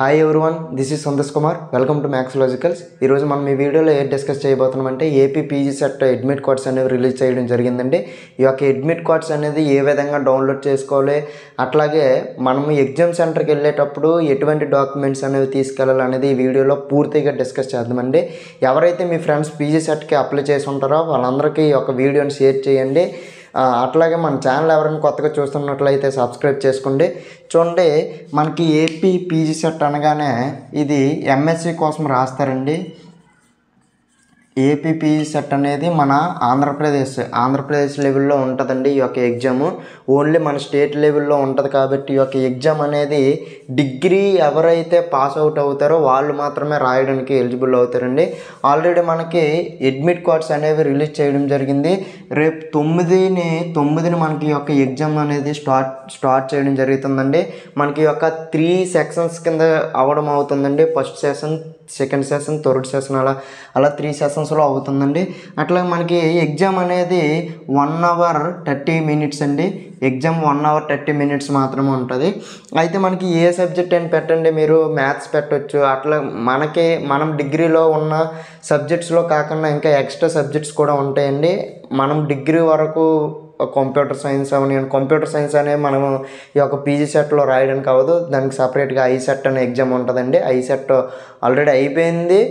Hi everyone, this is Santosh Kumar. Welcome to maths logicals. ఈరోజు మనం ఈ వీడియోలో ఏం డిస్కస్ చేయబోతున్నామంటే AP PG set admit cards అనేవి రిలీజ్ చేయడం జరిగిందండి. ఈ యొక్క అడ్మిట్ కార్డ్స్ అనేది ఏ విధంగా డౌన్లోడ్ చేసుకోవాలి, అట్లాగే మనం ఎగ్జామ్ సెంటర్కి వెళ్ళేటప్పుడు ఎటువంటి డాక్యుమెంట్స్ అనేవి తీసుకెళ్ళాలి అనేది ఈ వీడియోలో పూర్తిగా డిస్కస్ చేద్దామండి. ఎవరైతే మీ ఫ్రెండ్స్ పీజీ సెట్కి అప్లై చేసి ఉంటారో వాళ్ళందరికీ ఈ యొక్క వీడియోని షేర్ చేయండి. అట్లాగే మన ఛానల్ ఎవరైనా కొత్తగా చూస్తున్నట్లయితే సబ్స్క్రైబ్ చేసుకోండి. చూడండి, మనకి ఏపీ పీజీ సెట్ అనగానే ఇది ఎంఎస్సి కోసం రాస్తారండి. ఏపీ పీజీ సెట్ అనేది మన ఆంధ్రప్రదేశ్ లెవెల్లో ఉంటుందండి. ఈ యొక్క ఎగ్జామ్ ఓన్లీ మన స్టేట్ లెవెల్లో ఉంటుంది కాబట్టి ఈ యొక్క ఎగ్జామ్ అనేది డిగ్రీ ఎవరైతే పాస్ అవుట్ అవుతారో వాళ్ళు మాత్రమే రాయడానికి ఎలిజిబుల్ అవుతారండి. ఆల్రెడీ మనకి అడ్మిట్ కార్డ్స్ అనేవి రిలీజ్ చేయడం జరిగింది. రేపు 9ని మనకి ఈ యొక్క ఎగ్జామ్ అనేది స్టార్ట్ చేయడం జరుగుతుందండి. మనకి యొక్క 3 సెక్షన్స్ కింద అవ్వడం అవుతుందండి. First session, second session, third session అలా 3 సెషన్స్లో అవుతుందండి. అట్లా మనకి ఎగ్జామ్ అనేది 1 అవర్ 30 మినిట్స్ అండి. ఎగ్జామ్ 1 అవర్ 30 మినిట్స్ మాత్రమే ఉంటుంది. అయితే మనకి ఏ సబ్జెక్ట్ అని పెట్టండి, మీరు మ్యాథ్స్ పెట్టవచ్చు. అట్లా మనం డిగ్రీలో ఉన్న సబ్జెక్ట్స్లో కాకుండా ఇంకా ఎక్స్ట్రా సబ్జెక్ట్స్ కూడా ఉంటాయండి. మనం డిగ్రీ వరకు కంప్యూటర్ సైన్స్ అనేది మనము ఈ యొక్క పీజీ సెట్లో రాయడానికి అవ్వదు. దానికి సపరేట్గా ఐసెట్ అనే ఎగ్జామ్ ఉంటుందండి. ఐసెట్ ఆల్రెడీ అయిపోయింది.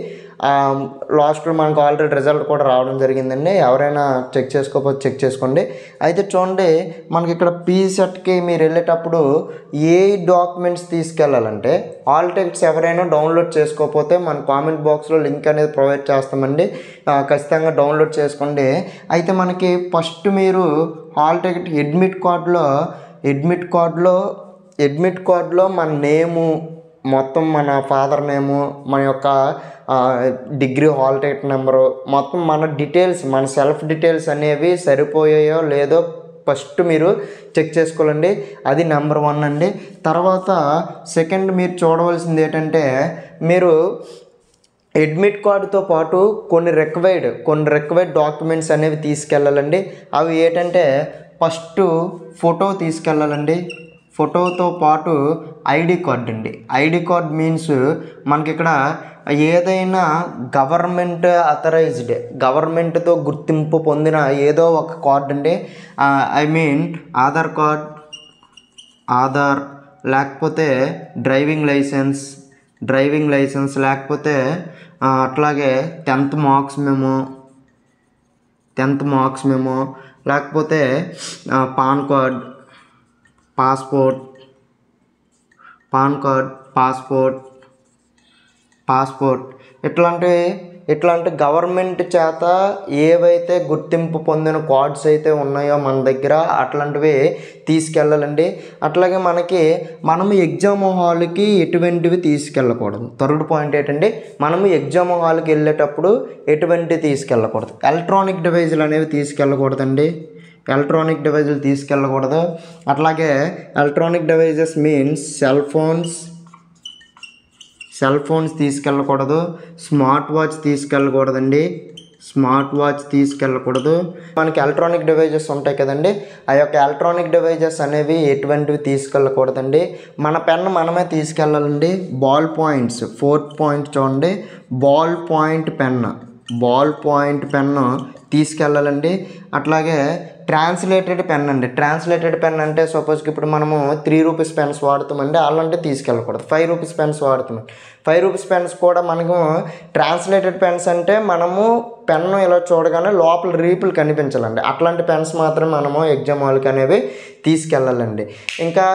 లాస్ట్లో మనకు ఆల్రెడీ రిజల్ట్ కూడా రావడం జరిగిందండి. ఎవరైనా చెక్ చేసుకోకపోతే చెక్ చేసుకోండి. అయితే చూడండి, మనకి ఇక్కడ పీజీ సెట్కి మీరు వెళ్ళేటప్పుడు ఏ డాక్యుమెంట్స్ తీసుకెళ్ళాలంటే హాల్ టికెట్స్ ఎవరైనా డౌన్లోడ్ చేసుకోకపోతే మన కామెంట్ బాక్స్లో లింక్ అనేది ప్రొవైడ్ చేస్తామండి. ఖచ్చితంగా డౌన్లోడ్ చేసుకోండి. అయితే మనకి ఫస్ట్ మీరు హాల్ టికెట్ అడ్మిట్ కార్డులో మన నేము, మొత్తం మన ఫాదర్ నేము, మన యొక్క డిగ్రీ హాల్ టికెట్ నెంబరు, మొత్తం మన డీటెయిల్స్, మన సెల్ఫ్ డీటెయిల్స్ అనేవి సరిపోయాయో లేదో ఫస్ట్ మీరు చెక్ చేసుకోవాలండి. అది నెంబర్ 1 అండి. తర్వాత సెకండ్ మీరు చూడవలసింది ఏంటంటే, మీరు అడ్మిట్ కార్డుతో పాటు కొన్ని రిక్వైర్డ్ డాక్యుమెంట్స్ అనేవి తీసుకెళ్ళాలండి. అవి ఏంటంటే, ఫస్ట్ ఫోటో తీసుకెళ్ళాలండి. ఫోటోతో పాటు ఐడి కార్డ్ అండి. ఐడి కార్డ్ మీన్స్ మనకి ఇక్కడ ఏదైనా గవర్నమెంట్తో గుర్తింపు పొందిన ఏదో ఒక కార్డ్ అండి. ఆధార్ లేకపోతే డ్రైవింగ్ లైసెన్స్ లేకపోతే అట్లాగే 10th మార్క్స్ మెమో లేకపోతే పాన్ కార్డ్, పాస్పోర్ట్ ఇట్లాంటి గవర్నమెంట్ చేత ఏవైతే గుర్తింపు పొందిన కార్డ్స్ అయితే ఉన్నాయో మన దగ్గర అట్లాంటివి తీసుకెళ్ళాలండి. అట్లాగే మనము ఎగ్జామ్ హాల్కి ఎటువంటివి తీసుకెళ్ళకూడదు. థర్డ్ పాయింట్ ఏంటంటే, మనము ఎగ్జామ్ హాల్కి వెళ్ళేటప్పుడు ఎటువంటివి తీసుకెళ్ళకూడదు. ఎలక్ట్రానిక్ డివైజులు అనేవి తీసుకెళ్ళకూడదండి. అట్లాగే electronic devices means cell phones తీసుకెళ్ళకూడదు. స్మార్ట్ వాచ్ తీసుకెళ్ళకూడదు. మనకి ఎలక్ట్రానిక్ డివైజెస్ ఉంటాయి కదండి, ఆ యొక్క ఎలక్ట్రానిక్ డివైజెస్ అనేవి ఎటువంటివి తీసుకెళ్ళకూడదండి. మన పెన్ మనమే తీసుకెళ్ళాలండి. బాల్ పాయింట్స్ 4th పాయింట్ చూడండి, బాల్ పాయింట్ పెన్ను తీసుకెళ్ళాలండి. అట్లాగే ట్రాన్స్లేటెడ్ పెన్ అంటే సపోజ్కి ఇప్పుడు మనము 3 రూపీస్ పెన్స్ వాడుతామండి, అలాంటివి తీసుకెళ్ళకూడదు. 5 రూపీస్ పెన్స్ వాడుతున్నాం. 5 రూపీస్ పెన్స్ కూడా మనకు ట్రాన్స్లేటెడ్ పెన్స్ అంటే మనము పెన్ను ఇలా చూడగానే లోపల రీపులు కనిపించాలండి. అట్లాంటి పెన్స్ మాత్రం మనము ఎగ్జామ్ హాల్కి అనేవి తీసుకెళ్ళాలండి. ఇంకా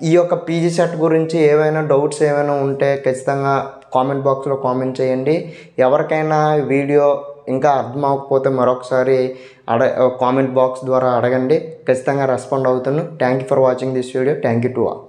ఈ యొక్క పీజీ సెట్ గురించి ఏవైనా డౌట్స్ ఏమైనా ఉంటే ఖచ్చితంగా కామెంట్ బాక్స్లో కామెంట్ చేయండి. ఎవరికైనా వీడియో ఇంకా అర్థం అవ్వకపోతే మరొకసారి కామెంట్ బాక్స్ ద్వారా అడగండి. ఖచ్చితంగా రెస్పాండ్ అవుతాను. Thank you for watching this video. Thank you to all.